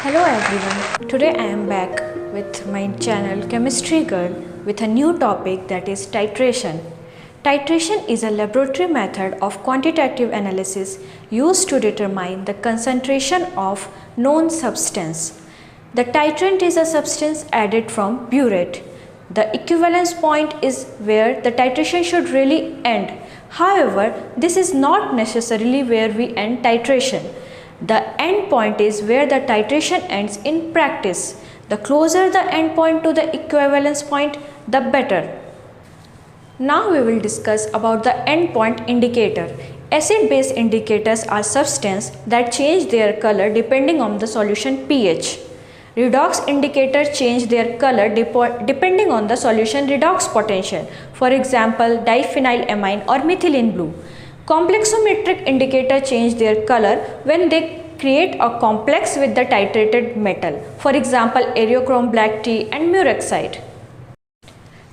Hello everyone, today I am back with my channel Chemistry Girl with a new topic, that is titration. Titration is a laboratory method of quantitative analysis used to determine the concentration of known substance. The titrant is a substance added from burette. The equivalence point is where the titration should really end. However, this is not necessarily where we end titration. The end point is where the titration ends in practice. The closer the end point to the equivalence point, the better. Now we will discuss about the end point indicator. Acid-base indicators are substances that change their color depending on the solution pH. Redox indicators change their color depending on the solution redox potential. For example, diphenylamine or methylene blue. Complexometric indicators change their color when they create a complex with the titrated metal. For example, areochrome black tea and murexide.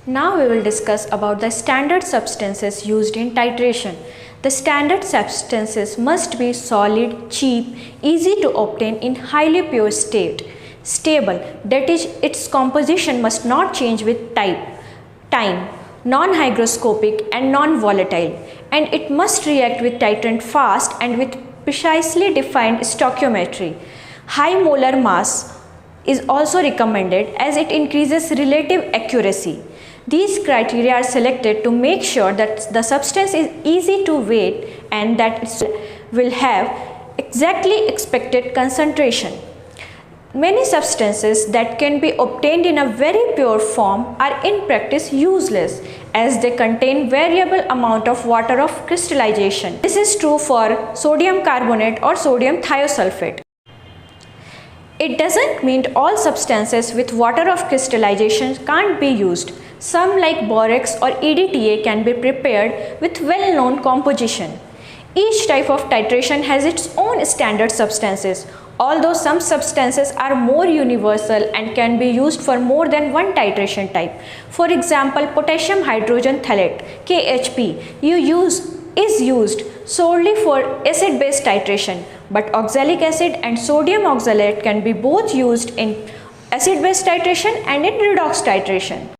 Now we will discuss about the standard substances used in titration. The standard substances must be solid, cheap, easy to obtain in highly pure state, stable, that is, its composition must not change with time, non-hygroscopic and non-volatile, and it must react with titrant fast and with precisely defined stoichiometry. High molar mass is also recommended as it increases relative accuracy. These criteria are selected to make sure that the substance is easy to weigh and that it will have exactly expected concentration. Many substances that can be obtained in a very pure form are in practice useless as they contain variable amount of water of crystallization. This is true for sodium carbonate or sodium thiosulfate. It doesn't mean all substances with water of crystallization can't be used. Some like borax or EDTA can be prepared with well-known composition. Each type of titration has its own standard substances, although some substances are more universal and can be used for more than one titration type. For example, potassium hydrogen phthalate (KHP) is used solely for acid-base titration, but oxalic acid and sodium oxalate can be both used in acid-base titration and in redox titration.